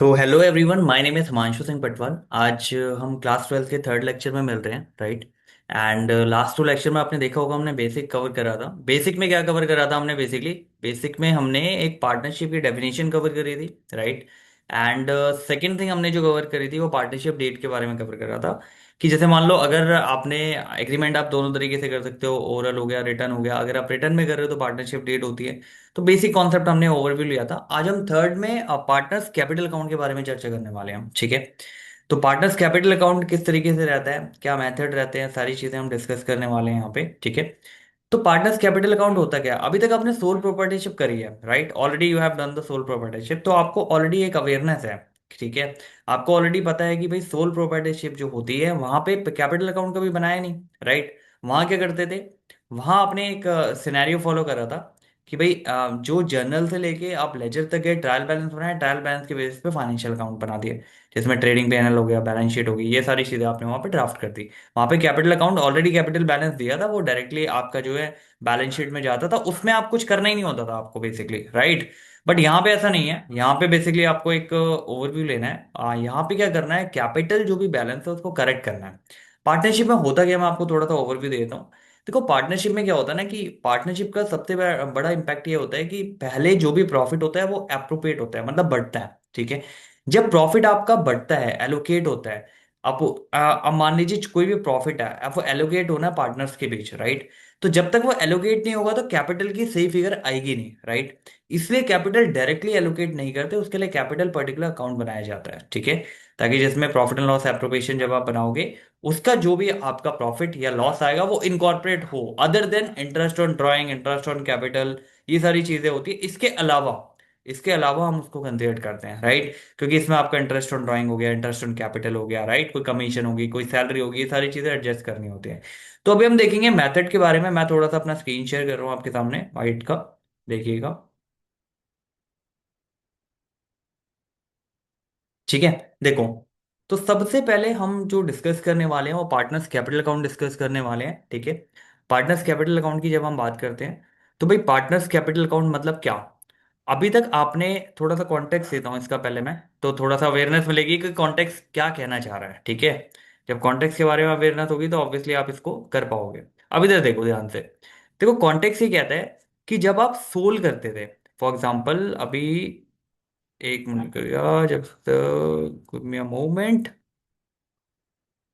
तो hello everyone, my name is Himanshu Singh Patwal. आज हम क्लास 12 के थर्ड लेक्चर में मिल रहे हैं, right. And last two lecture में आपने देखा होगा हमने बेसिक कवर करा था। बेसिक में क्या कवर करा था हमने? बेसिकली बेसिक में हमने एक पार्टनरशिप की डेफिनेशन कवर करी थी, राइट। एंड सेकेंड थिंग हमने जो कवर करी थी वो पार्टनरशिप डेट के बारे में कवर करा था। कि जैसे मान लो, अगर आपने एग्रीमेंट आप दोनों तरीके से कर सकते हो, ओरल हो गया, रिटर्न हो गया। अगर आप रिटर्न में कर रहे हो तो पार्टनरशिप डेट होती है। तो बेसिक कॉन्सेप्ट हमने ओवरव्यू लिया था। आज हम थर्ड में पार्टनर्स कैपिटल अकाउंट के बारे में चर्चा करने वाले हैं, ठीक है। तो पार्टनर्स कैपिटल अकाउंट किस तरीके से रहता है, क्या मेथड रहते हैं, सारी चीजें हम डिस्कस करने वाले हैं यहाँ पे, ठीक है। तो पार्टनर्स कैपिटल अकाउंट होता क्या है? अभी तक आपने सोल प्रोप्राइटरशिप करी है, right. Already you have done the sole proprietorship, तो आपको ऑलरेडी एक अवेयरनेस है, ठीक है। आपको ऑलरेडी पता है कि भाई सोल प्रोप्राइटरशिप जो होती है वहां पे कैपिटल अकाउंट कभी बनाया नहीं, राइट। वहां क्या करते थे? वहां आपने एक सिनेरियो फॉलो करा था कि भाई जो जर्नल से लेके आप लेजर तक गए, ट्रायल बैलेंस बनाया, ट्रायल बैलेंस के बेसिस पे फाइनेंशियल अकाउंट बना दिए, जिसमें ट्रेडिंग पैनल हो गया, बैलेंस शीट होगी, ये सारी चीजें आपने वहां पे ड्राफ्ट कर दी। वहां पे capital account already capital balance दिया था, वो डायरेक्टली आपका जो है बैलेंस शीट में जाता था, उसमें आप कुछ करना ही नहीं होता था आपको बेसिकली, राइट। बट यहाँ पे ऐसा नहीं है। यहाँ पे बेसिकली आपको एक ओवरव्यू लेना है। यहाँ पे क्या करना है, कैपिटल जो भी बैलेंस है उसको करेक्ट करना है। पार्टनरशिप में होता क्या, मैं आपको थोड़ा सा ओवरव्यू देता हूँ। देखो, पार्टनरशिप में क्या होता है ना, कि पार्टनरशिप का सबसे बड़ा इंपैक्ट ये होता है कि पहले जो भी प्रॉफिट होता है वो एप्रोप्रिएट होता है, मतलब बढ़ता है, ठीक है। जब प्रॉफिट आपका बढ़ता है, एलोकेट होता है, अब अब मान लीजिए कोई भी प्रॉफिट है, अब वो एलोकेट होना है पार्टनर्स के बीच, राइट। तो जब तक वो एलोकेट नहीं होगा तो कैपिटल की सही फिगर आएगी नहीं, राइट। इसलिए कैपिटल डायरेक्टली एलोकेट नहीं करते, उसके लिए कैपिटल पर्टिकुलर अकाउंट बनाया जाता है, ठीक है। ताकि जिसमें प्रॉफिट एंड लॉस एप्रोप्रिएशन जब आप बनाओगे, उसका जो भी आपका प्रॉफिट या लॉस आएगा वो इनकॉर्पोरेट हो, other than interest on drawing, interest on capital, ये सारी चीजें होती है। इसके अलावा हम उसको कंसिडर करते हैं, राइट। क्योंकि इसमें आपका इंटरेस्ट ऑन ड्राइंग हो गया, इंटरेस्ट ऑन कैपिटल हो गया, राइट। कोई कमीशन होगी, कोई सैलरी होगी, ये सारी चीजें एडजस्ट करनी होती है। तो अभी हम देखेंगे मेथड के बारे में। मैं थोड़ा सा अपना स्क्रीन शेयर कर रहा हूँ आपके सामने, वाइट का, देखिएगा, ठीक है। देखो, तो सबसे पहले हम जो डिस्कस करने वाले हैं वो पार्टनर्स कैपिटल अकाउंट डिस्कस करने वाले हैं, ठीक है। पार्टनर्स कैपिटल अकाउंट की जब हम बात करते हैं, तो भाई पार्टनर्स कैपिटल अकाउंट मतलब क्या? अभी तक आपने, थोड़ा सा कॉन्टेक्स्ट देता हूँ इसका पहले मैं, तो थोड़ा सा अवेयरनेस मिलेगी कि कॉन्टेक्स्ट क्या कहना चाह रहा है, ठीक है। जब कॉन्टेक्स्ट के बारे में अवेयरनेस होगी तो ऑब्वियसली आप इसको कर पाओगे। अब इधर देखो ध्यान से। देखो, कॉन्टेक्स्ट ये कहता है कि जब आप सोल करते थे, फॉर एग्जाम्पल अभी, एक मिनट करिएगा, जब गिव मी अ मोमेंट।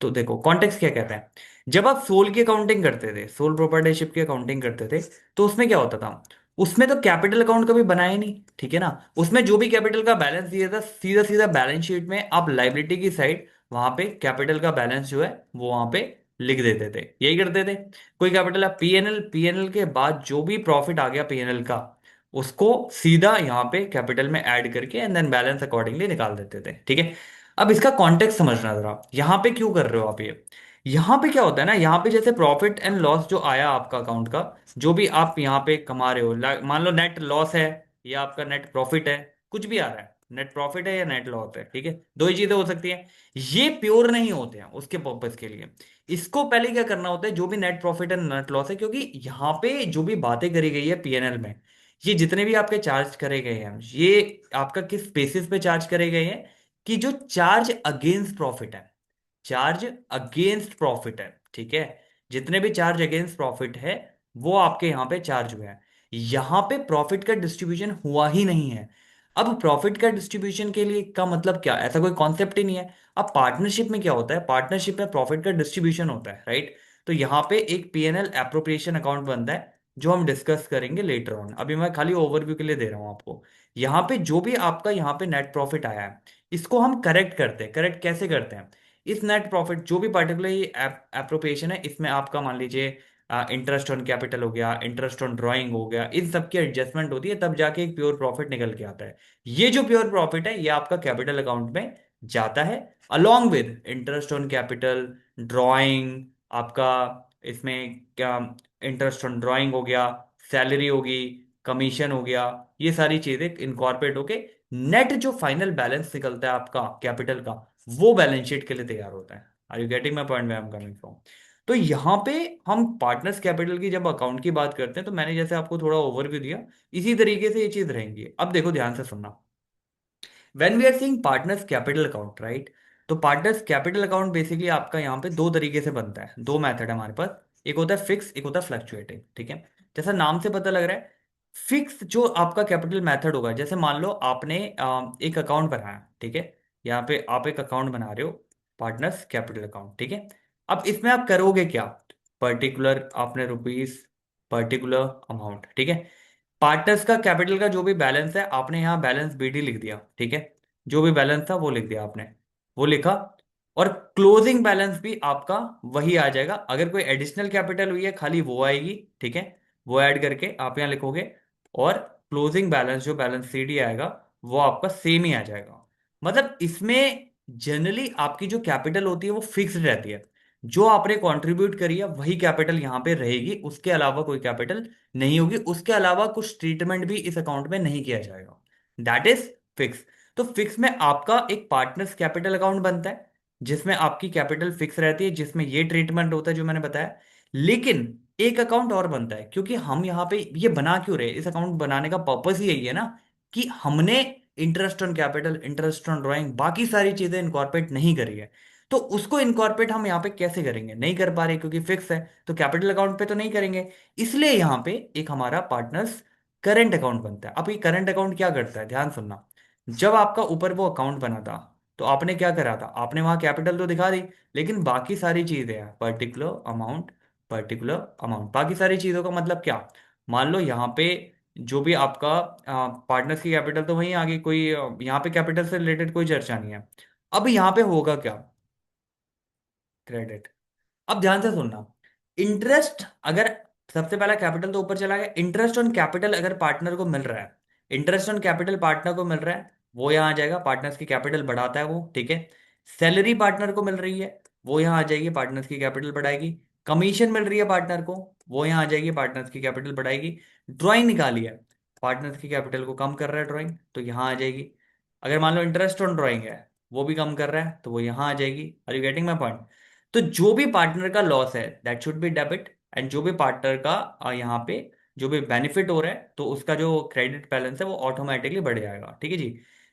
तो देखो कॉन्टेक्स्ट क्या कहता है। जब आप सोल की अकाउंटिंग करते थे, सोल प्रोप्राइटरशिप की अकाउंटिंग करते थे, तो उसमें क्या होता था? उसमें तो कैपिटल अकाउंट कभी बनाया नहीं, ठीक है ना। उसमें जो भी कैपिटल का बैलेंस दिया था, सीधा सीधा बैलेंस शीट में आप लाइबिलिटी की साइड वहां पे कैपिटल का बैलेंस जो है वो वहां पे लिख देते थे, यही करते थे। कोई कैपिटल आप पीएनएल, पीएनएल के बाद जो भी प्रॉफिट आ गया पीएनएल का, उसको सीधा यहाँ पे कैपिटल में ऐड करके एंड देन बैलेंस अकॉर्डिंगली निकाल देते थे, ठीक है। अब इसका कॉन्टेक्स्ट समझना जरा, यहाँ पे क्यों कर रहे हो आप ये? यहाँ पे क्या होता है ना, यहाँ पे जैसे प्रॉफिट एंड लॉस जो आया आपका अकाउंट का, जो भी आप यहाँ पे कमा रहे हो, मान लो नेट लॉस है या आपका नेट प्रॉफिट है, कुछ भी आ रहा है, नेट प्रॉफिट है या नेट लॉस है, ठीक है, दो ही चीजें हो सकती हैं। ये प्योर नहीं होते हैं उसके पर्पज के लिए। इसको पहले क्या करना होता है, जो भी net profit and net loss है, क्योंकि यहाँ पे जो भी बातें करी गई है पीएनएल में, ये जितने भी आपके चार्ज करे गए हैं, ये आपका किस बेसिस पे चार्ज करे गए हैं? कि जो चार्ज अगेंस्ट प्रॉफिट है, चार्ज अगेंस्ट प्रॉफिट है, ठीक है। जितने भी चार्ज अगेंस्ट प्रॉफिट है वो आपके यहां पे चार्ज हुए हैं। यहां पे प्रॉफिट का डिस्ट्रीब्यूशन हुआ ही नहीं है। अब प्रॉफिट का डिस्ट्रीब्यूशन के लिए का मतलब क्या, ऐसा कोई कॉन्सेप्ट ही नहीं है। अब पार्टनरशिप में क्या होता है, पार्टनरशिप में प्रॉफिट का डिस्ट्रीब्यूशन होता है, राइट। तो यहाँ पे एक पीएनएल एप्रोप्रिएशन अकाउंट बनता है, जो हम डिस्कस करेंगे लेटर ऑन। अभी मैं खाली ओवरव्यू के लिए दे रहा हूँ आपको। यहाँ पे जो भी आपका यहाँ पे नेट प्रॉफिट आया है, इसको हम करेक्ट करते हैं। करेक्ट कैसे करते हैं? इस नेट प्रॉफिट जो भी पार्टिकुलर ये एप्रोप्रिएशन है, इसमें आपका मान लीजिए इंटरेस्ट ऑन कैपिटल हो गया, इंटरेस्ट ऑन ड्राइंग हो गया, इन सब की एडजस्टमेंट होती है, तब जाके एक प्योर प्रॉफिट निकल के आता है। ये जो प्योर प्रॉफिट है ये आपका कैपिटल अकाउंट में जाता है, along with interest on capital, drawing आपका, इसमें क्या, इंटरेस्ट ऑन ड्राइंग हो गया, सैलरी होगी, कमीशन हो गया, ये सारी चीजें इनकॉर्पोरेट होके नेट जो फाइनल बैलेंस निकलता है आपका कैपिटल का, वो बैलेंस शीट के लिए तैयार होता है। Are you getting my point, way I am coming from? तो यहाँ पे हम पार्टनर्स कैपिटल की जब अकाउंट की बात करते हैं, तो मैंने जैसे आपको थोड़ा ओवरव्यू दिया, इसी तरीके से ये चीज रहेंगी। अब देखो ध्यान से सुनना। When we are seeing partners capital account, right? तो पार्टनर्स कैपिटल अकाउंट बेसिकली आपका यहाँ पे दो तरीके से बनता है, दो मेथड है हमारे पास। एक होता है फिक्स, एक होता है फ्लक्चुएटिंग, ठीक है? जैसा नाम से पता लग रहा है, फिक्स जो आपका कैपिटल मेथड होगा, जैसे मान लो आपने एक अकाउंट बनाया, ठीक है? यहाँ पे आप एक अकाउंट बना रहे हो, पार्टनर्स कैपिटल अकाउंट, ठीक है? अब इसमें आप करोगे क्या? पर्टिकुलर आपने रुपीज, पर्टिकुलर अमाउंट, ठीक है? पार्टनर्स का कैपिटल का जो भी बैलेंस है, आपने यहाँ बैलेंस बीडी लिख दिया, ठीक है? जो भी बैलेंस था वो लिख दिया आपने, वो लिखा। और क्लोजिंग बैलेंस भी आपका वही आ जाएगा। अगर कोई एडिशनल कैपिटल हुई है, खाली वो आएगी, ठीक है? वो ऐड करके आप यहाँ लिखोगे। और क्लोजिंग बैलेंस, जो बैलेंस सीडी आएगा, वो आपका सेम ही आ जाएगा। मतलब इसमें जनरली आपकी जो कैपिटल होती है वो फिक्स्ड रहती है। जो आपने कंट्रीब्यूट करी है वही कैपिटल यहाँ पे रहेगी, उसके अलावा कोई कैपिटल नहीं होगी, उसके अलावा कुछ ट्रीटमेंट भी इस अकाउंट में नहीं किया जाएगा। That is fix. तो फिक्स में आपका एक पार्टनर्स कैपिटल अकाउंट बनता है, जिसमें आपकी कैपिटल फिक्स रहती है, जिसमें ये ट्रीटमेंट होता है जो मैंने बताया। लेकिन एक अकाउंट और बनता है, क्योंकि हम यहाँ पे ये बना क्यों रहे, इस अकाउंट बनाने का पर्पस ही यही है ना, कि हमने interest on capital, interest on drawing, बाकी सारी चीजें इनकॉर्पोरेट नहीं करी है। तो उसको इनकॉर्पोरेट हम यहाँ पे कैसे करेंगे? नहीं कर पा रहे क्योंकि फिक्स है, तो कैपिटल अकाउंट पे तो नहीं करेंगे। इसलिए यहाँ पे एक हमारा पार्टनर्स करंट अकाउंट बनता है। अब ये करंट अकाउंट क्या करता है, ध्यान सुनना। जब आपका ऊपर वो अकाउंट बना था, तो आपने क्या करा था? आपने वहां कैपिटल तो दिखा दी, लेकिन बाकी सारी चीजें हैं, पर्टिकुलर अमाउंट, पर्टिकुलर अमाउंट, बाकी सारी चीजों का मतलब क्या? मान लो यहाँ पे जो भी आपका पार्टनर्स की कैपिटल तो वहीं आ गई, कोई यहाँ पे कैपिटल से रिलेटेड कोई चर्चा नहीं है। अब यहाँ पे होगा क्या? क्रेडिट। अब ध्यान से सुनना। इंटरेस्ट अगर, सबसे पहला कैपिटल तो ऊपर चला गया, इंटरेस्ट ऑन कैपिटल अगर पार्टनर को मिल रहा है, इंटरेस्ट ऑन कैपिटल पार्टनर को मिल रहा है, वो यहाँ आ जाएगा, पार्टनर्स की कैपिटल बढ़ाता है वो, ठीक है? सैलरी पार्टनर को मिल रही है, वो यहाँ आ जाएगी, पार्टनर्स की कैपिटल बढ़ाएगी। कमीशन मिल रही है पार्टनर को, वो यहाँ आ जाएगी, पार्टनर्स की कैपिटल बढ़ाएगी। ड्राइंग निकाली है, पार्टनर्स की कैपिटल को कम कर रहा है ड्राइंग, तो यहाँ आ जाएगी। अगर मान लो इंटरेस्ट ऑन ड्राइंग है, वो भी कम कर रहा है, तो वो यहाँ आ जाएगी। Are you getting my point? तो जो भी पार्टनर का लॉस है, that should be debit. And जो भी पार्टनर का यहाँ पे जो भी बेनिफिट हो रहा है, तो उसका जो क्रेडिट बैलेंस है वो ऑटोमेटिकली बढ़ जाएगा, ठीक है जी?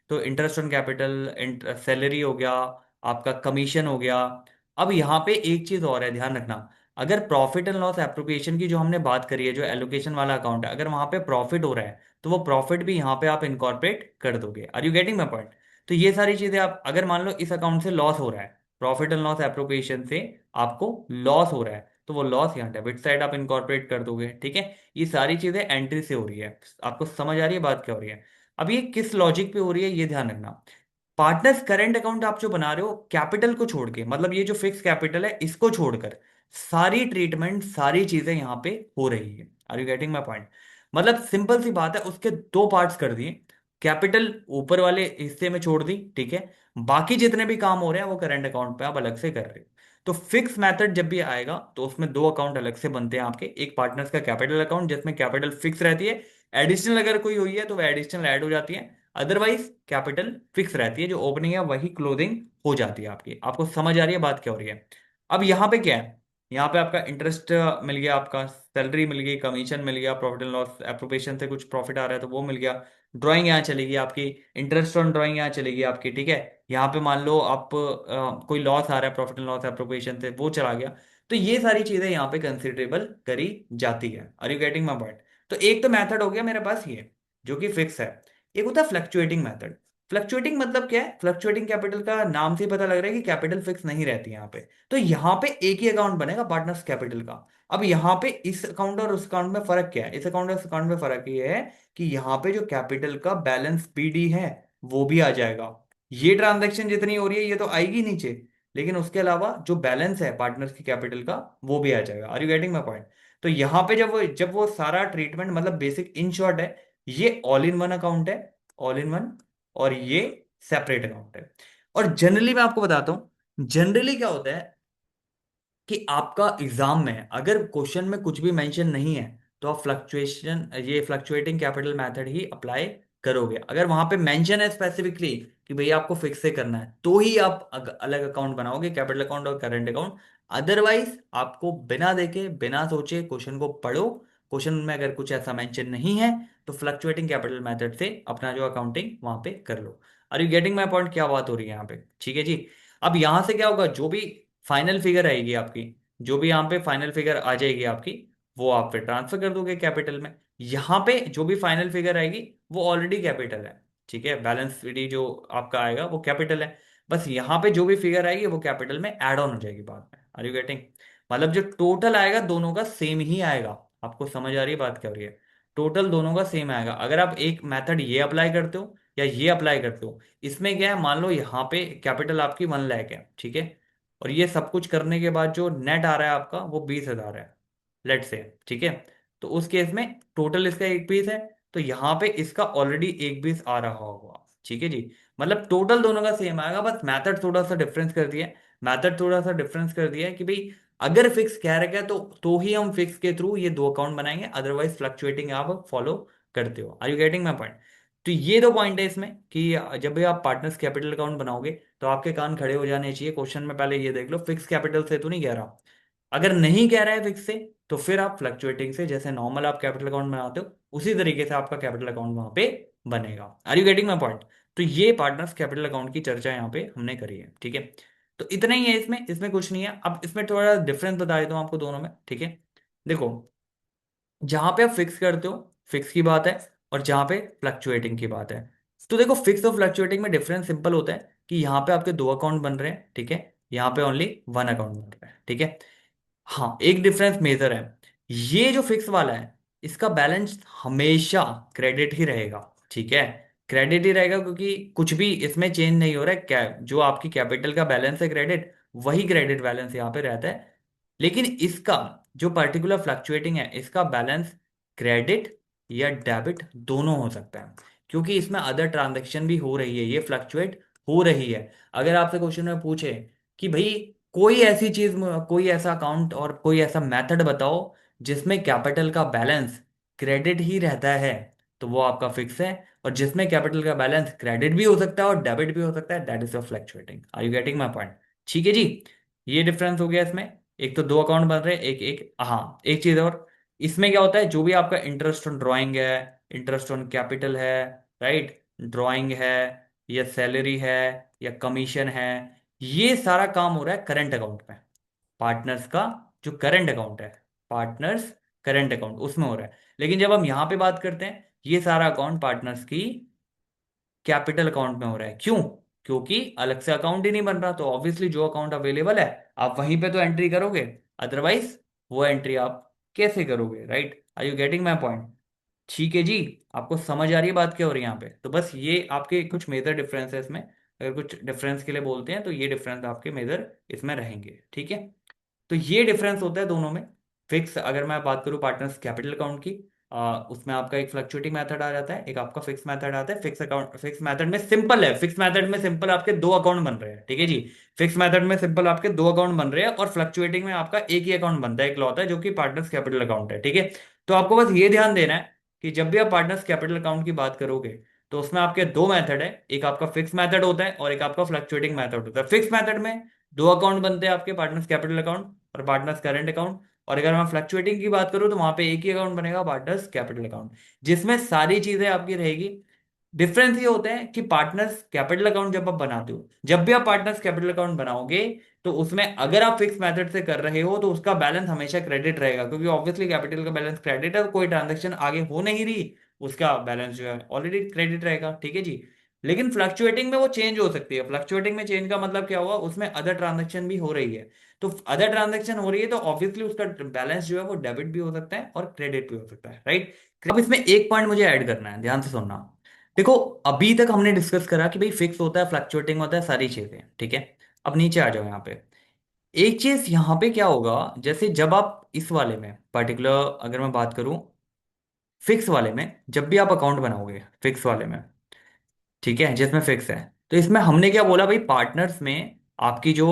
तो इंटरेस्ट ऑन कैपिटल, सैलरी हो गया, आपका कमीशन हो गया। अब यहाँ पे एक चीज और है, ध्यान रखना। अगर प्रॉफिट एंड लॉस एप्रोप्रिएशन की जो हमने बात करी है, जो एलोकेशन वाला अकाउंट है, अगर वहां पे प्रॉफिट हो रहा है, तो वो प्रॉफिट भी यहाँ पे आप इनकॉर्पोरेट कर दोगे। Are you getting my point? तो ये सारी चीजें आप, अगर मान लो इस अकाउंट से लॉस हो रहा है, प्रॉफिट एंड लॉस एप्रोप्रिएशन से आपको लॉस हो रहा है, तो वो लॉस यहाँ डेबिट साइड आप इनकॉर्पोरेट कर दोगे, ठीक है? ये सारी चीजें एंट्री से हो रही है। आपको समझ आ रही है बात क्या हो रही है? अब ये किस लॉजिक पे हो रही है, ये ध्यान रखना। पार्टनर्स करंट अकाउंट आप जो बना रहे हो, कैपिटल को छोड़ के, मतलब ये जो फिक्स कैपिटल है इसको छोड़कर, सारी ट्रीटमेंट, सारी चीजें यहाँ पे हो रही है। Are you getting my point? मतलब सिंपल सी बात है, उसके दो पार्ट्स कर दिए। कैपिटल ऊपर वाले हिस्से में छोड़ दी, ठीक है? बाकी जितने भी काम हो रहे हैं वो करंट अकाउंट पे आप अलग से कर रहे हो। तो फिक्स मेथड जब भी आएगा, तो उसमें दो अकाउंट अलग से बनते हैं आपके। एक पार्टनर्स का कैपिटल अकाउंट, जिसमें कैपिटल फिक्स रहती है, एडिशनल अगर कोई हुई है तो वह एडिशनल ऐड हो जाती है। अदरवाइज कैपिटल फिक्स रहती है, जो ओपनिंग है वही क्लोजिंग हो जाती है आपकी। आपको समझ आ रही है बात क्या हो रही है? अब यहाँ पे क्या है? यहाँ पे आपका इंटरेस्ट मिल गया, आपका सैलरी मिल गई, कमीशन मिल गया, प्रॉफिट एंड लॉस एप्रोप्रिएशन से कुछ प्रॉफिट आ रहा है तो वो मिल गया। ड्राइंग यहाँ चलेगी आपकी, इंटरेस्ट ऑन ड्राइंग यहाँ चलेगी आपकी, ठीक है? यहाँ पे मान लो आप कोई लॉस आ रहा है प्रॉफिट एंड लॉस एप्रोप्रिएशन से, वो चला गया। तो ये सारी चीजें यहाँ पे कंसिडरेबल करी जाती है। Are you getting my point? तो एक तो मेथड हो गया मेरे पास ये, जो कि फिक्स है। एक होता है फ्लक्चुएटिंग मेथड। फ्लक्चुएटिंग मतलब क्या है? फ्लक्चुएटिंग कैपिटल का नाम से ही पता लग रहा है कि कैपिटल फिक्स नहीं रहती यहाँ पे। तो यहाँ पे एक ही अकाउंट बनेगा पार्टनर्स कैपिटल का। अब यहाँ पे इस अकाउंट और उस अकाउंट में फर्क क्या है? इस अकाउंट और उस अकाउंट में फर्क ये है कि यहाँ पे जो कैपिटल का बैलेंस पीडी है, वो भी आ जाएगा। ये ट्रांजैक्शन जितनी हो रही है ये तो आएगी नीचे, लेकिन उसके अलावा जो बैलेंस है पार्टनर्स की कैपिटल का, वो भी आ जाएगा। Are you getting my point? तो यहाँ पे जब वो सारा ट्रीटमेंट, मतलब बेसिक इन शॉर्ट है, ये ऑल इन वन अकाउंट है, ऑल इन वन। और ये सेपरेट अकाउंट है। और जनरली मैं आपको बताता हूं, जनरली क्या होता है कि आपका एग्जाम में अगर क्वेश्चन में कुछ भी मेंशन नहीं है, तो आप फ्लक्चुएशन, ये फ्लक्चुएटिंग कैपिटल मेथड ही अप्लाई करोगे। अगर वहां पे मेंशन है स्पेसिफिकली कि भैया आपको फिक्स से करना है, तो ही आप अलग अकाउंट बनाओगे, कैपिटल अकाउंट और करंट अकाउंट। अदरवाइज आपको बिना देखे, बिना सोचे क्वेश्चन को पढ़ो। क्वेश्चन में अगर कुछ ऐसा मेंशन नहीं है, तो फ्लक्चुएटिंग कैपिटल मेथड से अपना जो अकाउंटिंग वहां पे कर लो। Are you getting my point, क्या बात हो रही है यहाँ पे? ठीक है जी। अब यहां से क्या होगा, जो भी फाइनल फिगर आएगी आपकी, जो भी यहाँ पे फाइनल फिगर आ जाएगी आपकी, वो आप फिर ट्रांसफर कर दोगे कैपिटल में। यहाँ पे जो भी फाइनल फिगर आएगी वो ऑलरेडी कैपिटल है, ठीक है, बैलेंस शीट जो आपका आएगा वो कैपिटल है। बस यहाँ पे जो भी फिगर आएगी वो कैपिटल में ऐड ऑन हो जाएगी बाद में। Are you getting? मतलब जो टोटल आएगा दोनों का सेम ही आएगा। आपको समझ आ रही है बात क्या हो रही है? टोटल दोनों का सेम आएगा। अगर आप एक मेथड ये अप्लाई करते हो या ये अप्लाई करते हो, इसमें क्या है, मान लो यहाँ पे कैपिटल आपकी 1 लाख है, ठीक है, और ये सब कुछ करने के बाद जो नेट आ रहा है आपका वो 20,000 है, लेट से, ठीक है। तो उस केस में टोटल इसका 1 पीस है, तो यहाँ पे इसका ऑलरेडी 1 पीस आ रहा होगा, ठीक है जी। मतलब टोटल दोनों का सेम आएगा, बस मैथड थोड़ा सा डिफरेंस कर दिया है। मैथड थोड़ा सा डिफरेंस कर दिया है कि भाई अगर फिक्स कह रखा है तो ही हम फिक्स के थ्रू ये दो अकाउंट बनाएंगे, अदरवाइज फ्लक्चुएटिंग आप फॉलो करते हो। Are you getting my point? तो ये दो पॉइंट है इसमें कि जब भी आप पार्टनर्स कैपिटल अकाउंट बनाओगे तो आपके कान खड़े हो जाने चाहिए। क्वेश्चन में पहले ये देख लो, फिक्स कैपिटल से तो नहीं कह रहा। अगर नहीं कह रहा है फिक्स से, तो फिर आप फ्लक्चुएटिंग से, जैसे नॉर्मल आप कैपिटल अकाउंट बनाते हो उसी तरीके से आपका कैपिटल अकाउंट वहां पे बनेगा। Are you getting my point? तो ये पार्टनर्स कैपिटल अकाउंट की चर्चा यहाँ पे हमने करी है, ठीक है। तो इतना ही है इसमें, इसमें कुछ नहीं है। अब इसमें थोड़ा डिफरेंस बता देता हूँ आपको दोनों में, ठीक है। देखो, जहां पे आप फिक्स करते हो, फिक्स की बात है, और जहां पे फ्लक्चुएटिंग की बात है। तो देखो, फिक्स और फ्लक्चुएटिंग में डिफरेंस सिंपल होता है कि यहाँ पे आपके दो अकाउंट बन रहे हैं, ठीक है, यहाँ पे ओनली वन अकाउंट बन रहा है, ठीक है। हाँ, एक डिफरेंस मेजर है, ये जो फिक्स वाला है इसका बैलेंस हमेशा क्रेडिट ही रहेगा, ठीक है। क्रेडिट ही रहेगा क्योंकि कुछ भी इसमें चेंज नहीं हो रहा है। क्या जो आपकी कैपिटल का बैलेंस है क्रेडिट, वही क्रेडिट बैलेंस यहाँ पे रहता है। लेकिन इसका जो पर्टिकुलर फ्लक्चुएटिंग है, इसका बैलेंस क्रेडिट या डेबिट दोनों हो सकता है, क्योंकि इसमें अदर ट्रांजैक्शन भी हो रही है, ये फ्लक्चुएट हो रही है। अगर आपसे क्वेश्चन में पूछे कि भाई कोई ऐसी चीज, कोई ऐसा अकाउंट और कोई ऐसा मेथड बताओ जिसमें कैपिटल का बैलेंस क्रेडिट ही रहता है, तो वो आपका फिक्स है। और जिसमें कैपिटल का बैलेंस क्रेडिट भी हो सकता है और डेबिट भी हो सकता है, that is a fluctuating. Are you getting my point? ठीक है जी। ये डिफरेंस हो गया इसमें। एक तो दो अकाउंट बन रहे हैं, एक एक, हाँ एक चीज और, इसमें क्या होता है, जो भी आपका इंटरेस्ट ऑन ड्राइंग है, इंटरेस्ट ऑन कैपिटल है, राइट, ड्राइंग है, या सैलरी है, या कमीशन है, ये सारा काम हो रहा है करंट अकाउंट में। पार्टनर्स का जो करंट अकाउंट है, पार्टनर्स करंट अकाउंट, उसमें हो रहा है। लेकिन जब हम यहां पे बात करते हैं, ये सारा अकाउंट पार्टनर्स की कैपिटल अकाउंट में हो रहा है। क्यों? क्योंकि अलग से अकाउंट ही नहीं बन रहा, तो ऑब्वियसली जो अकाउंट अवेलेबल है आप वहीं पे तो एंट्री करोगे, अदरवाइज वो एंट्री आप कैसे करोगे, right? Are you getting my point? ठीक है जी। आपको समझ आ रही है बात क्या हो रही है यहाँ पे? तो बस ये आपके कुछ मेजर डिफरेंस है इसमें। अगर कुछ डिफरेंस के लिए बोलते हैं तो ये डिफरेंस आपके मेजर इसमें रहेंगे, ठीक है। तो ये डिफरेंस होता है दोनों में। फिक्स, अगर मैं बात करूं पार्टनर्स कैपिटल अकाउंट की, उसमें आपका एक फ्लक्चुएटिंग मेथड आ जाता है, एक आपका फिक्स मेथड आता है। फिक्स अकाउंट, फिक्स मेथड में सिंपल है, फिक्स मेथड में सिंपल आपके दो अकाउंट बन रहे हैं, ठीक है जी। फिक्स मेथड में सिंपल आपके दो अकाउंट बन रहे हैं, और फ्लक्चुएटिंग में आपका एक ही अकाउंट बनता है, एक लौता है, जो कि पार्टनर्स कैपिटल अकाउंट है, ठीक है। तो आपको बस ये ध्यान देना है कि जब भी आप पार्टनर्स कैपिटल अकाउंट की बात करोगे, तो उसमें आपके दो मेथड है, एक आपका फिक्स मेथड होता है और एक आपका फ्लक्चुएटिंग मेथड होता है। फिक्स मेथड में दो अकाउंट बनते हैं आपके, पार्टनर्स कैपिटल अकाउंट और पार्टनर्स करंट अकाउंट। और अगर मैं फ्लक्चुएटिंग की बात करूं तो वहां पे एक ही अकाउंट बनेगा, पार्टनर्स कैपिटल अकाउंट, जिसमें सारी चीजें आपकी रहेगी। डिफरेंस ये होता है कि पार्टनर्स कैपिटल अकाउंट जब आप बनाते हो, जब भी आप पार्टनर्स कैपिटल अकाउंट बनाओगे, तो उसमें अगर आप फिक्स मेथड से कर रहे हो तो उसका बैलेंस हमेशा क्रेडिट रहेगा, क्योंकि ऑब्वियसली कैपिटल का बैलेंस क्रेडिट है और कोई ट्रांजेक्शन आगे हो नहीं रही, उसका बैलेंस जो है ऑलरेडी क्रेडिट रहेगा, ठीक है जी। लेकिन फ्लक्चुएटिंग में वो चेंज हो सकती है। फ्लक्चुएटिंग में चेंज का मतलब क्या हुआ, उसमें अदर ट्रांजेक्शन भी हो रही है। तो अदर ट्रांजेक्शन हो रही है तो ऑब्वियसली उसका बैलेंस जो है वो डेबिट भी हो सकता है और क्रेडिट भी हो सकता है, राइट। अब इसमें एक पॉइंट मुझे ऐड करना है, ध्यान से सुनना। देखो, अभी तक हमने डिस्कस करा कि भाई फिक्स होता है, फ्लक्चुएटिंग होता है, सारी चीजें, ठीक है। अब नीचे आ जाओ यहाँ पे। एक चीज यहाँ पे क्या होगा, जैसे जब आप इस वाले में पर्टिकुलर, अगर मैं बात करूं फिक्स वाले में, जब भी आप अकाउंट बनाओगे फिक्स वाले में, ठीक है, जिसमें फिक्स है, तो इसमें हमने क्या बोला भाई, पार्टनर्स में आपकी जो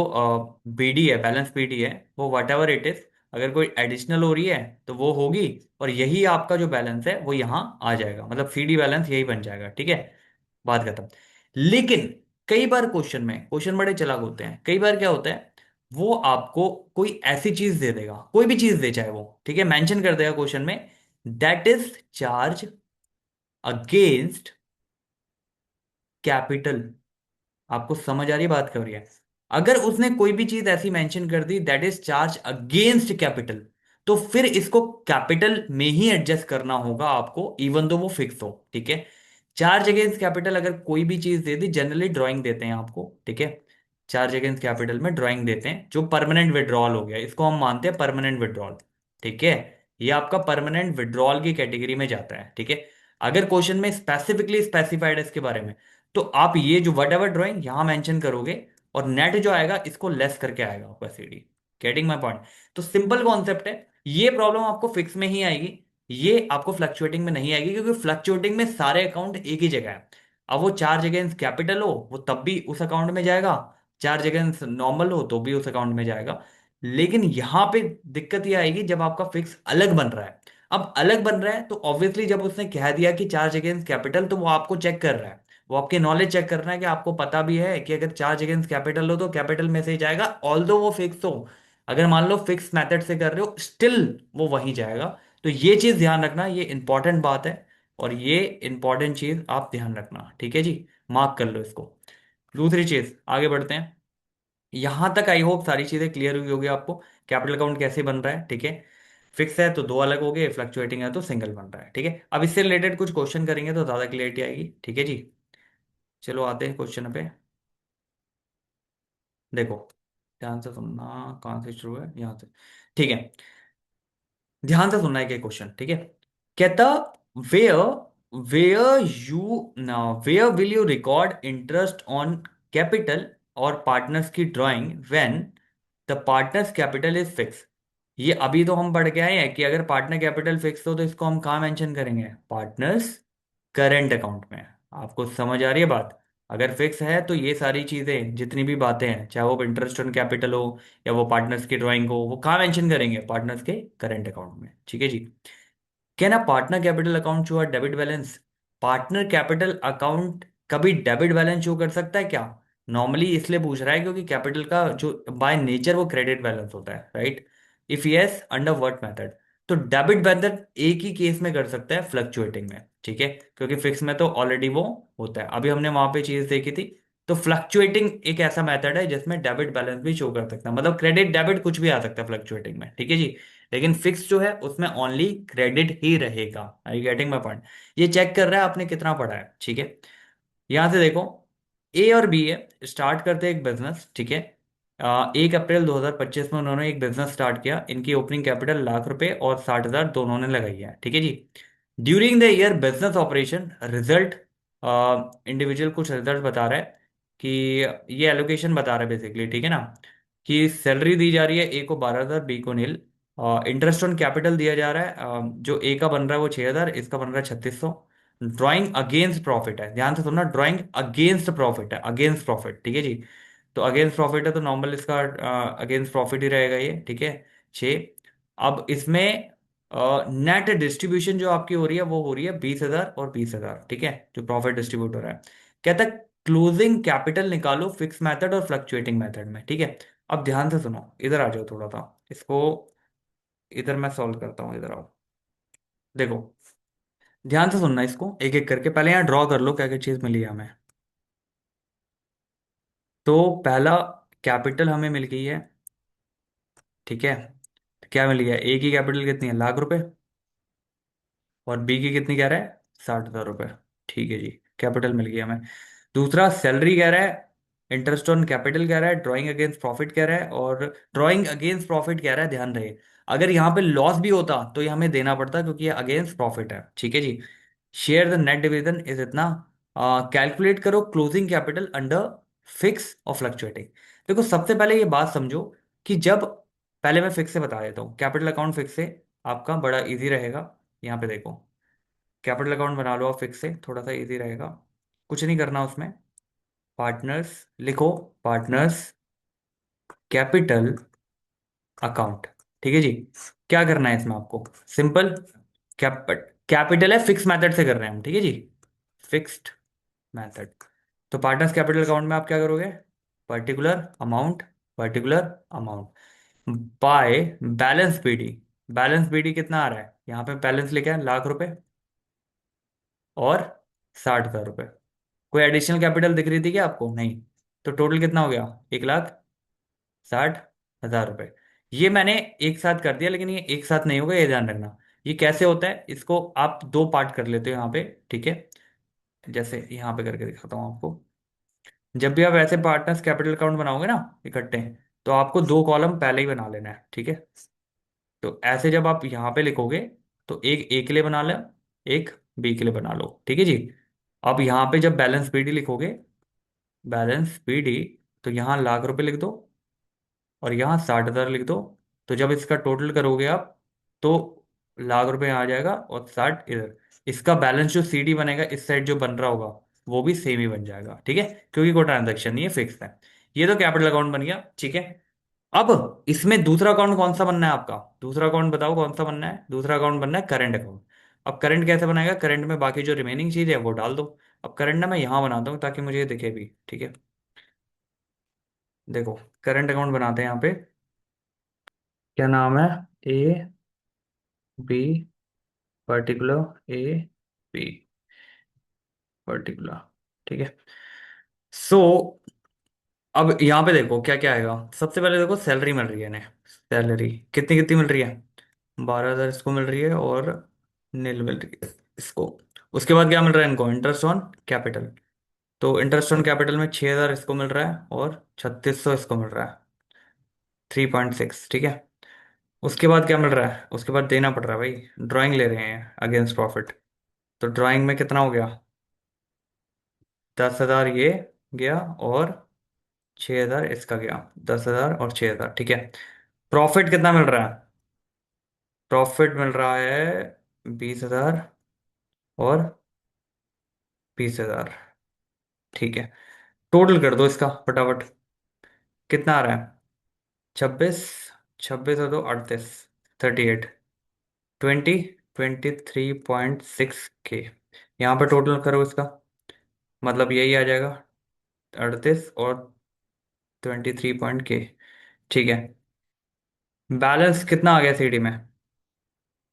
बीडी है, बैलेंस बीडी है, वो वट एवर इट इज, अगर कोई एडिशनल हो रही है तो वो होगी, और यही आपका जो बैलेंस है वो यहाँ आ जाएगा, मतलब सीडी बैलेंस यही बन जाएगा, ठीक है, बात खत्म। लेकिन कई बार क्वेश्चन में, क्वेश्चन बड़े चालाक होते हैं, कई बार क्या होता है, वो आपको कोई ऐसी चीज दे देगा, कोई भी चीज दे चाहे वो, ठीक है, मेंशन कर देगा क्वेश्चन में, that is charge against capital. आपको समझ आ रही है बात कर रही है? अगर उसने कोई भी चीज ऐसी मेंशन कर दी that is charge against capital, तो फिर इसको कैपिटल में ही एडजस्ट करना होगा आपको, इवन दो वो फिक्स हो, ठीक है। चार्ज अगेंस्ट कैपिटल अगर कोई भी चीज दे दी, जनरली ड्राइंग देते हैं आपको, ठीक है। चार्ज अगेंस्ट कैपिटल में ड्राइंग देते हैं, जो परमानेंट विड्रॉल हो गया, इसको हम मानते हैं परमानेंट विड्रॉल, ठीक है। ये आपका परमानेंट विड्रॉल की कैटेगरी में जाता है, ठीक है। अगर क्वेश्चन में स्पेसिफिकली स्पेसिफाइड है इसके बारे में, तो आप ये जो वट एवर ड्रॉइंग यहां मेंशन करोगे, और नेट जो आएगा इसको लेस करके आएगा आपका सीडी। Getting my point? तो सिंपल कॉन्सेप्ट है। ये प्रॉब्लम आपको फिक्स में ही आएगी, ये आपको फ्लक्चुएटिंग में नहीं आएगी, क्योंकि फ्लक्चुएटिंग में सारे अकाउंट एक ही जगह है। अब वो चार्ज अगेंस्ट कैपिटल हो वो तब भी उस अकाउंट में जाएगा, चार्ज अगेंस्ट नॉर्मल हो तो भी उस अकाउंट में जाएगा। लेकिन यहां पे दिक्कत ये आएगी जब आपका फिक्स अलग बन रहा है। अब अलग बन रहा है तो ऑब्वियसली जब उसने कह दिया कि चार्ज अगेंस्ट कैपिटल, तो वो आपको चेक कर रहा है, वो आपकी नॉलेज चेक करना है कि आपको पता भी है कि अगर चार्ज अगेंस्ट कैपिटल हो तो कैपिटल में से ही जाएगा, ऑल्दो वो फिक्स हो। अगर मान लो फिक्स मेथड से कर रहे हो, स्टिल वो वहीं जाएगा। तो ये चीज ध्यान रखना, ये इंपॉर्टेंट बात है, और ये इंपॉर्टेंट चीज आप ध्यान रखना, ठीक है जी। मार्क कर लो इसको। दूसरी चीज आगे बढ़ते हैं। यहां तक आई होप सारी चीजें क्लियर हुई होगी आपको, कैपिटल अकाउंट कैसे बन रहा है, ठीक है। फिक्स है तो दो अलग हो गए, फ्लक्चुएटिंग है तो सिंगल बन रहा है, ठीक है। अब इससे रिलेटेड कुछ क्वेश्चन करेंगे तो ज्यादा क्लियरिटी आएगी, ठीक है जी। चलो आते हैं क्वेश्चन पे। देखो, ध्यान से सुनना, कहाँ से शुरू है, यहाँ से, ठीक है। ध्यान से सुनना है कि क्वेश्चन, ठीक है। कहता, where where you where will you record interest on capital और पार्टनर्स की drawing when the partners capital is fix. ये अभी तो हम पढ़ के आए हैं कि अगर पार्टनर कैपिटल फिक्स हो तो इसको हम कहाँ मेंशन करेंगे, पार्टनर्स करेंट अकाउंट में। आपको समझ आ रही है बात? अगर फिक्स है तो ये सारी चीजें जितनी भी बातें हैं, चाहे वो इंटरेस्ट ऑन कैपिटल हो या वो पार्टनर्स की ड्राइंग हो, वो कहाँ मेंशन करेंगे, पार्टनर्स के करेंट अकाउंट में, ठीक है जी। क्या ना partner capital account show debit balance? Partner capital account कभी डेबिट बैलेंस शो कर सकता है क्या? नॉर्मली इसलिए पूछ रहा है क्योंकि कैपिटल का जो बाय नेचर वो क्रेडिट बैलेंस होता है, right. If yes, under what method? तो डेबिट मेथड एक ही केस में कर सकता है, फ्लक्चुएटिंग में, ठीक है। क्योंकि फिक्स में तो ऑलरेडी वो होता है, अभी हमने वहां पे चीज देखी थी। तो फ्लक्चुएटिंग एक ऐसा मेथड है जिसमें डेबिट बैलेंस भी शो कर सकता है, मतलब क्रेडिट डेबिट कुछ भी आ सकता है फ्लक्चुएटिंग में, ठीक है जी। लेकिन फिक्स जो है उसमें ओनली क्रेडिट ही रहेगा। आई यू गेटिंग माई पॉइंट? ये चेक कर रहा है आपने कितना पढ़ा है, ठीक है। यहां से देखो, ए और बी है, स्टार्ट करते हैं एक बिजनेस, ठीक है। 1 अप्रैल 2025 में उन्होंने एक बिजनेस स्टार्ट किया, इनकी ओपनिंग कैपिटल लाख रुपए और 60,000 दोनों ने लगाई है, ठीक है जी। During the year business operation result, individual कुछ रिजल्ट बता रहा है कि, ये एलोकेशन बता रहा है बेसिकली, ठीक है ना। कि सैलरी दी जा रही है, ए को 12,000, बी को नील। इंटरेस्ट ऑन कैपिटल दिया जा रहा है, जो ए का बन रहा है वो 6,000, इसका बन रहा है 3600। ड्राइंग अगेंस्ट प्रॉफिट है, ध्यान से सुनना, ड्राइंग अगेंस्ट प्रॉफिट है, अगेंस्ट प्रॉफिट, ठीक है जी। तो अगेंस्ट प्रॉफिट है तो नॉर्मल इसका अगेंस्ट प्रॉफिट ही रहेगा ये, ठीक है। 6। अब इसमें नेट डिस्ट्रीब्यूशन जो आपकी हो रही है वो हो रही है 20,000 और 20,000, ठीक है, जो प्रॉफिट डिस्ट्रीब्यूट हो रहा है। कहता है क्लोजिंग कैपिटल निकालो फिक्स मेथड और फ्लक्चुएटिंग मेथड में, ठीक है। अब ध्यान से सुनो, इधर आ जाओ थोड़ा सा, इसको इधर मैं सॉल्व करता हूँ, इधर आओ। देखो, ध्यान से सुनना इसको एक एक करके, पहले यहाँ ड्रॉ कर लो क्या क्या चीज मिली है हमें। तो पहला, कैपिटल हमें मिल गई है, ठीक है। तो क्या मिल गया, ए की कैपिटल कितनी है, लाख रुपए, और बी की कितनी कह रहा है, 60,000 रुपए, ठीक है जी। कैपिटल मिल गया हमें। दूसरा, सैलरी कह रहा है, इंटरेस्ट ऑन कैपिटल कह रहा है, ड्राइंग अगेंस्ट प्रॉफिट कह रहा है, और ड्राइंग अगेंस्ट प्रॉफिट कह रहा है, ध्यान रहे। अगर यहाँ पे लॉस भी होता तो ये हमें देना पड़ता क्योंकि ये अगेंस्ट प्रॉफिट है, ठीक है जी। Share the net division is इतना। कैलकुलेट करो क्लोजिंग कैपिटल अंडर फिक्स और फ्लक्चुएटिंग। देखो सबसे पहले ये बात समझो कि जब, पहले मैं फिक्स से बता देता हूँ, कैपिटल अकाउंट फिक्स से आपका बड़ा इजी रहेगा। यहाँ पे देखो, कैपिटल अकाउंट बना लो आप फिक्स से, थोड़ा सा इजी रहेगा। कुछ नहीं करना उसमें, पार्टनर्स लिखो, पार्टनर्स कैपिटल अकाउंट, ठीक है जी। क्या करना है इसमें आपको, सिंपल, कैपिटल है, फिक्स मेथड से कर रहे हैं हम, ठीक है जी, फिक्स्ड मेथड। तो पार्टनर्स कैपिटल अकाउंट में आप क्या करोगे, particular amount, particular amount by balance BD. Balance BD कितना आ रहा है, यहाँ पे बैलेंस लिखा है लाख रुपए और 60,000 रुपए, कोई एडिशनल कैपिटल दिख रही थी क्या आपको? नहीं। तो टोटल कितना हो गया? 1,60,000 रुपये। ये मैंने एक साथ कर दिया, लेकिन ये एक साथ नहीं होगा, ये ध्यान रखना। ये कैसे होता है, इसको आप दो पार्ट कर लेते हो यहाँ पे, ठीक है। जैसे यहाँ पे करके दिखाता हूँ आपको। जब भी आप ऐसे पार्टनर्स कैपिटल अकाउंट बनाओगे ना इकट्ठे, तो आपको दो कॉलम पहले ही बना लेना है, ठीक है। तो ऐसे जब आप यहाँ पे लिखोगे, तो एक ए के लिए बना लो, एक बी के लिए बना लो, ठीक है जी। अब यहाँ पे जब बैलेंस पीडी लिखोगे, बैलेंस पीडी, तो यहाँ लाख रुपए लिख दो और यहाँ 60,000 लिख दो। तो जब इसका टोटल करोगे आप, तो लाख रुपए यहाँ आ जाएगा और 60 इधर। इसका बैलेंस जो सीडी बनेगा इस साइड जो बन रहा होगा, वो भी सेम ही बन जाएगा, ठीक है। क्योंकि कोई ट्रांजेक्शन नहीं है, फिक्स है। ये तो कैपिटल अकाउंट बन गया, ठीक है। अब इसमें दूसरा अकाउंट कौन सा बनना है आपका? दूसरा अकाउंट बताओ कौन सा बनना है? दूसरा अकाउंट बनना है करंट अकाउंट। अब करंट कैसे बनाएगा? करंट में बाकी जो रिमेनिंग चीज है वो डाल दो। अब करंट ना मैं यहाँ बनाता हूँ ताकि मुझे ये दिखे भी, ठीक है। देखो, करंट अकाउंट बनाते हैं यहाँ पे। क्या नाम है? A be particular, A be particular, ठीक है। सो अब यहाँ पे देखो क्या क्या आएगा। सबसे पहले देखो सैलरी मिल रही है इन्हें। सैलरी कितनी कितनी मिल रही है? 12,000 इसको मिल रही है और नील मिल रही है इसको। उसके बाद क्या मिल रहा है इनको? Interest on capital. तो इंटरेस्ट ऑन कैपिटल में 6,000 इसको मिल रहा है और 3,600 इसको मिल रहा है, 3.6, ठीक है। उसके बाद क्या मिल रहा है? उसके बाद देना पड़ रहा है भाई, ड्राइंग ले रहे हैं अगेंस्ट प्रॉफिट। तो ड्राइंग में कितना हो गया? 10,000 ये गया और 6,000 इसका गया। 10,000 और 6,000, ठीक है। प्रॉफिट कितना मिल रहा है? प्रॉफिट मिल रहा है 20,000 और 20,000, ठीक है। टोटल कर दो इसका फटाफट। कितना आ रहा है? 26, 26 और 2 38, 38, 23.6 के। यहाँ पर टोटल करो इसका, मतलब यही आ जाएगा, 38 और 23 के, ठीक है। बैलेंस कितना आ गया सीडी में?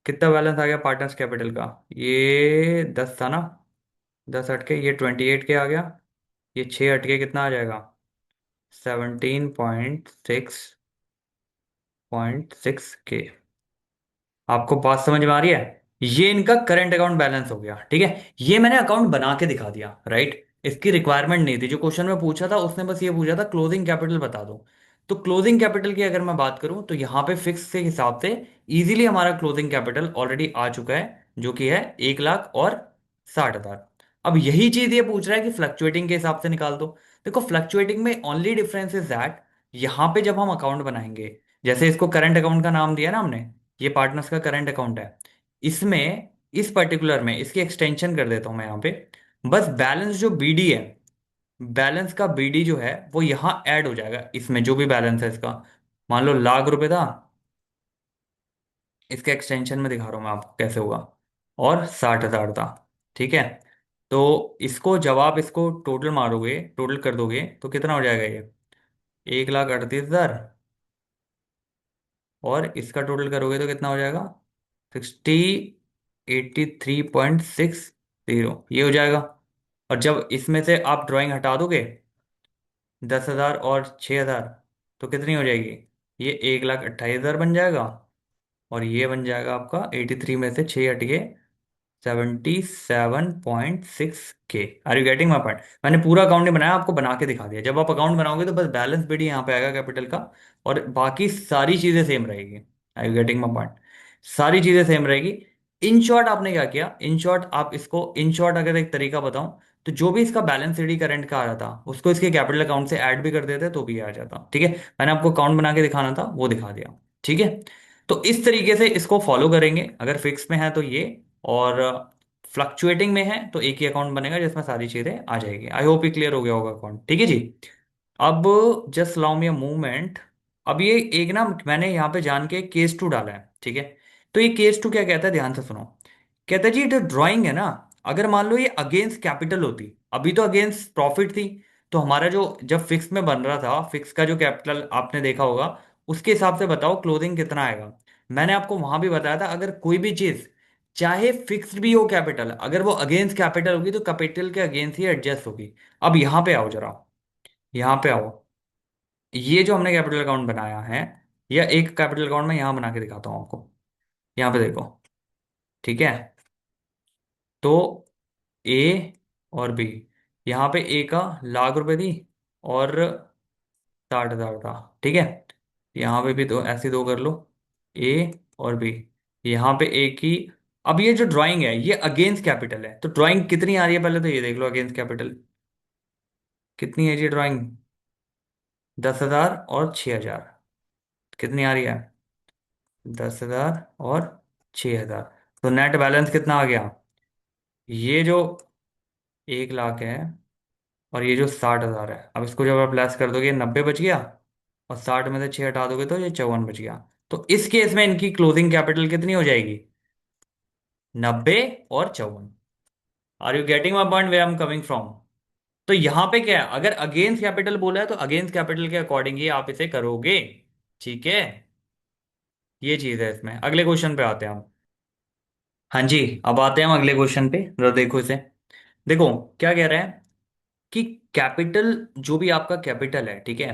कितना बैलेंस आ गया पार्टनर्स कैपिटल का? ये 10 था ना, 10 हटके ये 28 के आ गया। ये 6 हटके कितना आ जाएगा? 17.6 के। आपको बात समझ में आ रही है? ये इनका करंट अकाउंट बैलेंस हो गया, ठीक है। ये मैंने अकाउंट बना के दिखा दिया, राइट। इसकी रिक्वायरमेंट नहीं थी। जो क्वेश्चन में पूछा था उसने बस ये पूछा था क्लोजिंग कैपिटल बता दो। तो क्लोजिंग कैपिटल की अगर मैं बात करूं, तो यहाँ पे फिक्स के हिसाब से इजीली हमारा क्लोजिंग कैपिटल ऑलरेडी आ चुका है, जो कि है 1,60,000। अब यही चीज ये पूछ रहा है कि फ्लक्चुएटिंग के हिसाब से निकाल दो। देखो, फ्लक्चुएटिंग में ओनली डिफरेंस इज दैट, यहाँ पे जब हम अकाउंट बनाएंगे, जैसे इसको करंट अकाउंट का नाम दिया ना हमने, ये पार्टनर्स का करंट अकाउंट है। इसमें, इस पर्टिकुलर में इसकी एक्सटेंशन कर देता हूं मैं यहाँ पे। बस बैलेंस जो बीडी है, बैलेंस का बीडी जो है वो यहाँ ऐड हो जाएगा इसमें, जो भी बैलेंस है इसका। मान लो लाख रुपए था, इसके एक्सटेंशन में दिखा रहा हूं मैं आपको कैसे होगा। और 60,000 था, ठीक है। तो इसको जब आप इसको टोटल मारोगे, टोटल कर दोगे, तो कितना हो जाएगा ये? 1,38,000। और इसका टोटल करोगे तो कितना हो जाएगा? 83.60, ये हो जाएगा। और जब इसमें से आप ड्राइंग हटा दोगे, 10,000 और 6,000, तो कितनी हो जाएगी? ये 1,28,000 बन जाएगा। और ये बन जाएगा आपका 83 में से 6 हट के 77.6 के। Are you getting my point? मैंने पूरा अकाउंट नहीं बनाया, आपको बना के दिखा दिया। जब आप अकाउंट बनाओगे तो बस बैलेंस बीडी यहाँ पे आएगा कैपिटल का, और बाकी सारी चीजें सेम रहेगी। Are you getting my point? सारी चीजें सेम रहेगी। इन शॉर्ट आपने क्या किया? इन शॉर्ट आप इसको, इन शॉर्ट अगर एक तरीका बताऊं, तो जो भी इसका बैलेंस सीडी करंट का आ रहा था, उसको इसके कैपिटल अकाउंट से ऐड भी कर देते तो भी आ जाता, ठीक है। मैंने आपको अकाउंट बना के दिखाना था, वो दिखा दिया, ठीक है। तो इस तरीके से इसको फॉलो करेंगे। अगर फिक्स में है तो ये, और फ्लक्चुएटिंग में है तो एक ही अकाउंट बनेगा जिसमें सारी चीजें आ जाएगी। आई होप ये क्लियर हो गया होगा अकाउंट, ठीक है जी। अब just allow me a movement. अब ये एक ना मैंने यहाँ पे जान के केस टू डाला है, ठीक है। तो ये केस टू क्या कहता है, ध्यान से सुनो। कहता है जी, जो ड्राइंग है ना, अगर मान लो ये अगेंस्ट कैपिटल होती, अभी तो अगेंस्ट प्रॉफिट थी, तो हमारा जो जब फिक्स में बन रहा था, फिक्स का जो कैपिटल आपने देखा होगा, उसके हिसाब से बताओ क्लोजिंग कितना आएगा। मैंने आपको वहां भी बताया था, अगर कोई भी चीज चाहे फिक्स्ड भी हो कैपिटल, अगर वो अगेंस्ट कैपिटल होगी तो कैपिटल के अगेंस्ट ही एडजस्ट होगी। अब यहां पे आओ जरा, यहां पे आओ। ये जो हमने कैपिटल अकाउंट बनाया है, या एक कैपिटल अकाउंट में यहां बना के दिखाता हूं आपको। यहां पे देखो, ठीक है। तो ए और बी, यहाँ पे ए का लाख रुपए दी और 60,000 था, ठीक है। यहाँ पे भी दो, ऐसे दो कर लो, ए और बी। यहाँ पे ए की, अब ये जो ड्राइंग है ये अगेंस्ट कैपिटल है, तो ड्राइंग कितनी आ रही है पहले तो ये देख लो, अगेंस्ट कैपिटल कितनी है जी ड्राइंग। 10,000 और 6,000, कितनी आ रही है? 10,000 और 6,000। तो नेट बैलेंस कितना आ गया? ये जो 1 लाख है और ये जो 60,000 है, अब इसको जब आप लेस कर दोगे 90 बच गया, और 60 में से 6 हटा दोगे तो ये 54 बच गया। तो इस केस में इनकी क्लोजिंग कैपिटल कितनी हो जाएगी? 90 और 54। Are you getting my point way I am coming from? तो यहां पे क्या है, अगर अगेंस्ट कैपिटल बोला है तो अगेंस्ट कैपिटल के अकॉर्डिंग ही आप इसे करोगे, ठीक है। ये चीज है इसमें। अगले क्वेश्चन पे आते हैं हम। हाँ जी, अब आते हैं हम अगले क्वेश्चन पे, जरा देखो इसे। देखो क्या कह रहा है कि कैपिटल, जो भी आपका कैपिटल है, ठीक है,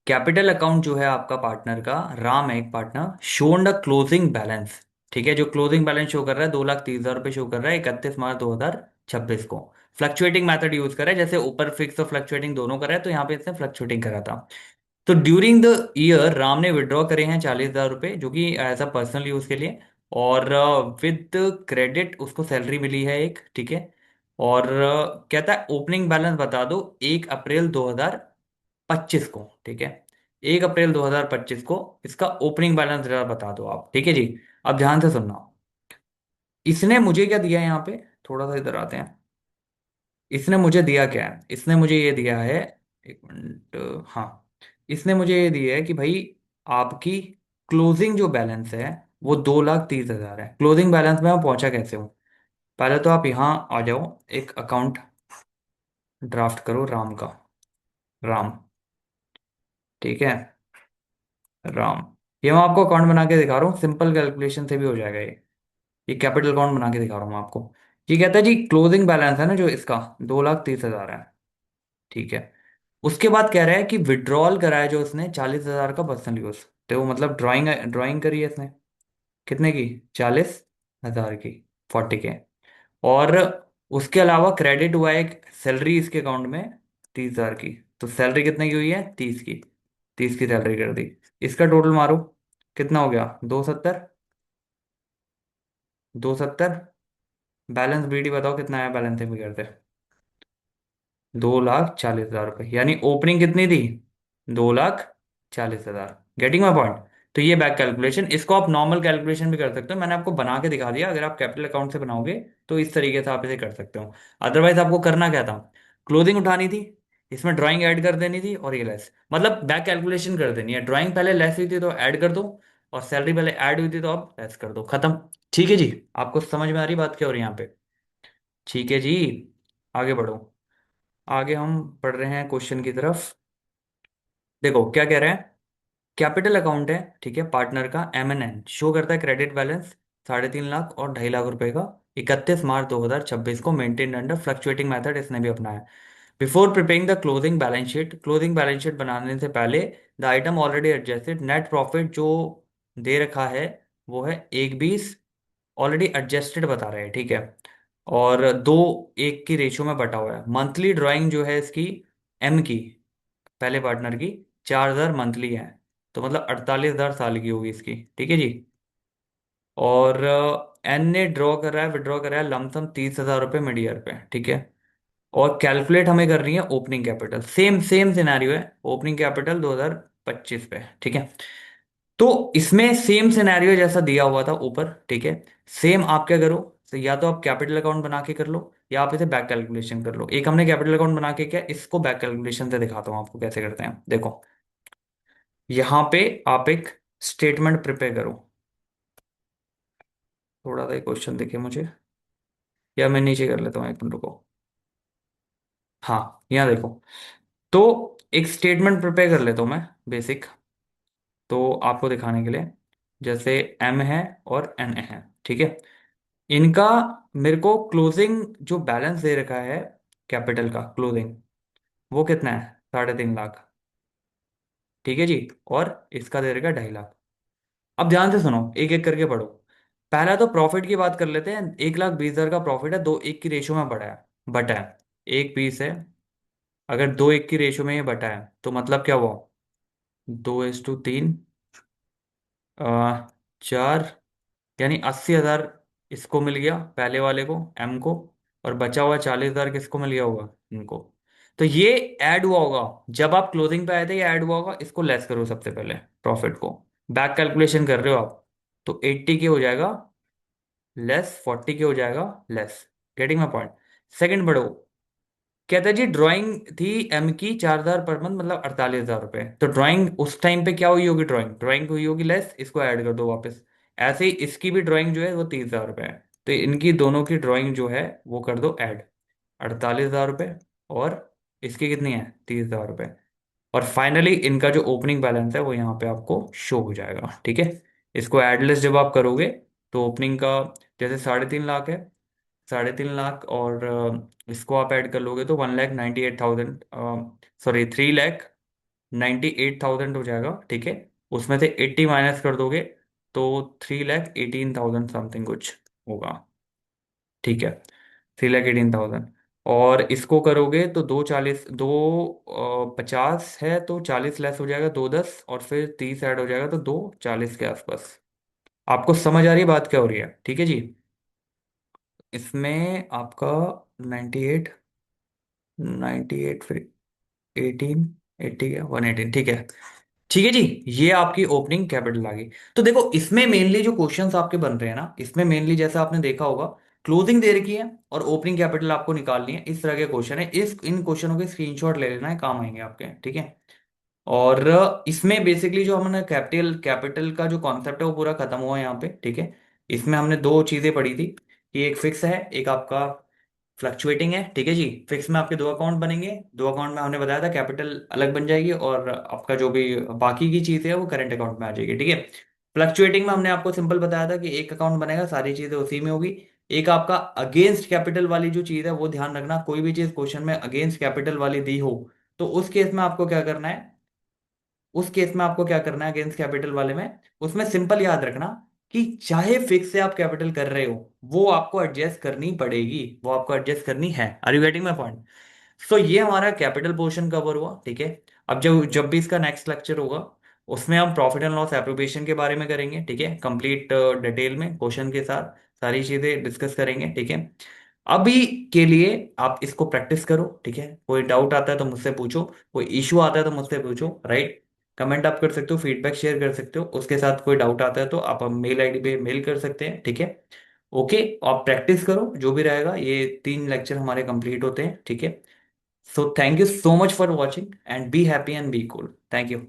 कैपिटल अकाउंट जो है आपका पार्टनर का, राम है एक partner, shown the closing balance, ठीक है। जो क्लोजिंग बैलेंस शो कर रहा है 2,30,000 रुपये शो कर रहा है 31 मार्च 2026 को। फ्लक्चुएटिंग मेथड यूज कर रहा है, जैसे ऊपर फिक्स और फ्लक्चुएटिंग दोनों कर रहा है, तो यहाँ पे इसने फ्लक्चुएटिंग करा था। तो ड्यूरिंग द ईयर राम ने विड्रॉ करे हैं 40,000 रुपये, जो कि एज अ पर्सनल यूज के लिए। और विद क्रेडिट उसको सैलरी मिली है एक, ठीक है। और कहता है ओपनिंग बैलेंस बता दो 1 अप्रैल 2025 को, ठीक है। 1 अप्रैल 2025 को इसका ओपनिंग बैलेंस जरा बता दो आप, ठीक है जी। अब ध्यान से सुनना, इसने मुझे क्या दिया है यहाँ पे, थोड़ा सा इधर आते हैं। इसने मुझे दिया क्या है, इसने मुझे ये दिया है, एक मिनट, हाँ, इसने मुझे ये दिया है कि भाई आपकी क्लोजिंग जो बैलेंस है वो 2,30,000 है। क्लोजिंग बैलेंस में मैं पहुंचा कैसे हूँ? पहले तो आप यहाँ आ जाओ, एक अकाउंट ड्राफ्ट करो राम का, राम, ठीक है, राम। ये मैं आपको अकाउंट बना के दिखा रहा हूँ, सिंपल कैलकुलेशन से भी हो जाएगा ये कैपिटल अकाउंट बना के दिखा रहा हूँ मैं आपको। ये कहता है जी क्लोजिंग बैलेंस है ना जो इसका, 2,30,000 है, ठीक है। उसके बाद कह रहा है कि विड्रॉल करा है जो उसने 40,000 का पर्सनल यूज, तो वो मतलब ड्राइंग ड्राइंग करी है इसने, कितने की? 40,000 की, 40K। और उसके अलावा क्रेडिट हुआ है एक सैलरी इसके अकाउंट में 30,000 की। तो सैलरी कितने की हुई है? 30 की, 30 की सैलरी कर दी। इसका टोटल मारो, कितना हो गया? 270, 270। बैलेंस बीडी बताओ कितना आया बैलेंस भी करते? 2,40,000 रुपये, यानी ओपनिंग कितनी थी? 2,40,000। Getting my point? तो ये बैक कैलकुलेशन, इसको आप नॉर्मल कैलकुलेशन भी कर सकते हो, मैंने आपको बना के दिखा दिया। अगर आप कैपिटल अकाउंट से बनाओगे तो इस तरीके से आप इसे कर सकते हो। अदरवाइज आपको करना क्या था, क्लोजिंग उठानी थी, इसमें ड्राइंग ऐड कर देनी थी, और ये लेस, मतलब बैक कैलकुलेशन कर देनी है। ड्राइंग पहले लेस हुई थी तो ऐड कर दो, और सैलरी पहले ऐड हुई थी तो अब लेस कर दो, खत्म। ठीक है जी, आपको समझ में आ रही बात क्या हो रही है यहाँ पे? ठीक है जी, आगे बढ़ो। आगे हम बढ़ रहे हैं क्वेश्चन की तरफ। देखो क्या कह रहा है, कैपिटल अकाउंट है, ठीक है, पार्टनर का M&N शो करता है क्रेडिट बैलेंस 3.5 लाख और 2.5 लाख रुपए का 31 मार्च 2026 को, मेंटेन अंडर फ्लक्चुएटिंग मेथड इसने भी अपनाया। Before preparing the closing balance sheet, closing balance sheet बनाने से पहले the item already adjusted net profit जो दे रखा है वो है 1:20, ऑलरेडी एडजस्टेड बता रहे हैं, ठीक है। और 2:1 की रेशियो में बटा हुआ है। मंथली ड्राइंग जो है इसकी, एम की, पहले पार्टनर की, 4,000 मंथली है, तो मतलब 48,000 साल की होगी इसकी, ठीक है जी। और एन ने ड्रॉ करा है, विड्रॉ करा है लमसम 30,000 रुपये मिड ईयर पे, ठीक है। और कैलकुलेट हमें करनी है opening capital, same same scenario है, ओपनिंग कैपिटल 2025 पे, ठीक है। तो इसमें सेम सिनेरियो जैसा दिया हुआ था ऊपर, ठीक है। सेम आप क्या करो, तो या तो आप कैपिटल अकाउंट बना के कर लो, या आप इसे बैक कैलकुलेशन कर लो। एक हमने कैपिटल अकाउंट बना के किया, इसको बैक कैलकुलेशन से दिखाता हूँ आपको कैसे करते हैं। देखो यहाँ पे आप एक स्टेटमेंट प्रिपेयर करो, थोड़ा सा क्वेश्चन देखिए मुझे, या मैं नीचे कर लेता हूँ, एक मिनट रुको। हाँ यहाँ देखो, तो एक स्टेटमेंट प्रिपेयर कर लेता हूँ मैं, बेसिक, तो आपको दिखाने के लिए, जैसे एम है और एन है, ठीक है। इनका मेरे को क्लोजिंग जो बैलेंस दे रखा है कैपिटल का क्लोजिंग, वो कितना है? 3.5 लाख। ठीक है जी। और इसका दे रखा है 2.5 लाख। अब ध्यान से सुनो, एक एक करके पढ़ो। पहला तो प्रॉफिट की बात कर लेते हैं। 1,20,000 का प्रॉफिट है, 2:1 की रेशो में बटा है। एक पीस है, अगर 2:1 की रेशो में ये बटा है तो मतलब क्या हुआ? 2:3, 4, यानी 80,000 इसको मिल गया पहले वाले को, एम को। और बचा हुआ 40,000 किसको मिल गया होगा? इनको। तो ये ऐड हुआ होगा, जब आप क्लोजिंग पे आए थे ये ऐड हुआ होगा। इसको लेस करो सबसे पहले, प्रॉफिट को। बैक कैलकुलेशन कर रहे हो आप, तो 80 के हो जाएगा लेस, 40 के हो जाएगा less. Getting my point? Second बढ़ो। कहता है जी ड्राइंग थी एम की 4,000 पर मंथ, मतलब 48,000 रुपये। तो ड्राइंग उस टाइम पे क्या हुई होगी? ड्राइंग ड्राइंग हुई होगी लेस, इसको ऐड कर दो वापस। ऐसे ही इसकी भी ड्राइंग जो है वो 30,000 रुपये है, तो इनकी दोनों की ड्राइंग जो है वो कर दो ऐड। 48,000 रुपये, और इसकी कितनी है? 30,000 रुपये। और फाइनली इनका जो ओपनिंग बैलेंस है वो यहाँ पे आपको शो हो जाएगा। ठीक है। इसको एडलेस जब आप करोगे तो ओपनिंग का, जैसे 3.5 लाख है, 3.5 लाख और इसको आप ऐड कर लोगे तो 1,98,000, सॉरी 3,98,000 हो जाएगा। ठीक है। उसमें से 80 माइनस कर दोगे तो 3,18,000 समथिंग कुछ होगा। ठीक है। 3,18,000। और इसको करोगे तो 50 है तो 40 लेस हो जाएगा, 210, और फिर 30 ऐड हो जाएगा तो 240 के आसपास। आपको समझ आ रही है बात क्या हो रही है? ठीक है जी। इसमें आपका 98, 98 फिर 18, 80 है, 118। ठीक है। ठीक है जी। ये आपकी ओपनिंग कैपिटल आ गई। तो देखो इसमें मेनली जो क्वेश्चंस आपके बन रहे हैं ना, इसमें मेनली जैसा आपने देखा होगा, क्लोजिंग दे रखी है और ओपनिंग कैपिटल आपको निकालनी है, इस तरह के क्वेश्चन है। इस इन क्वेश्चनों के स्क्रीनशॉट ले लेना है, काम आएंगे आपके। ठीक है। और इसमें बेसिकली जो हमने कैपिटल कैपिटल का जो कॉन्सेप्ट है वो पूरा खत्म हुआ है यहाँ पे। ठीक है। इसमें हमने दो चीजें पढ़ी थी, कि एक फिक्स है, एक आपका फ्लक्चुएटिंग है। ठीक है जी। फिक्स में आपके दो अकाउंट बनेंगे, दो अकाउंट में हमने बताया था कैपिटल अलग बन जाएगी, और आपका जो भी बाकी की चीज़ है वो करंट अकाउंट में आ जाएगी। ठीक है। फ्लक्चुएटिंग में हमने आपको सिंपल बताया था कि एक अकाउंट बनेगा, सारी चीज़ें उसी में होगी। एक आपका अगेंस्ट कैपिटल वाली जो चीज़ है वो ध्यान रखना, कोई भी चीज़ क्वेश्चन में अगेंस्ट कैपिटल वाली दी हो तो उस केस में आपको क्या करना है? उस केस में आपको क्या करना है अगेंस्ट कैपिटल वाले में? उसमें सिंपल याद रखना कि चाहे फिक्स से आप कैपिटल कर रहे हो, वो आपको एडजस्ट करनी पड़ेगी, वो आपको एडजस्ट करनी है। Are you getting my point? So ये हमारा कैपिटल पोर्शन कवर हुआ। ठीक है। अब जब जब भी इसका नेक्स्ट लेक्चर होगा उसमें हम प्रॉफिट एंड लॉस एप्रोप्रिएशन के बारे में करेंगे। ठीक है। कंप्लीट डिटेल में क्वेश्चन के साथ सारी चीजें डिस्कस करेंगे। ठीक है। अभी के लिए आप इसको प्रैक्टिस करो। ठीक है। कोई डाउट आता है तो मुझसे पूछो, कोई इशू आता है तो मुझसे पूछो, राइट? कमेंट आप कर सकते हो, फीडबैक शेयर कर सकते हो, उसके साथ कोई डाउट आता है तो आप मेल आईडी पे मेल कर सकते हैं। ठीक है। ओके। आप प्रैक्टिस करो, जो भी रहेगा। ये 3 लेक्चर हमारे कंप्लीट होते हैं। ठीक है। So thank you so much for watching and be happy and be cool. Thank you.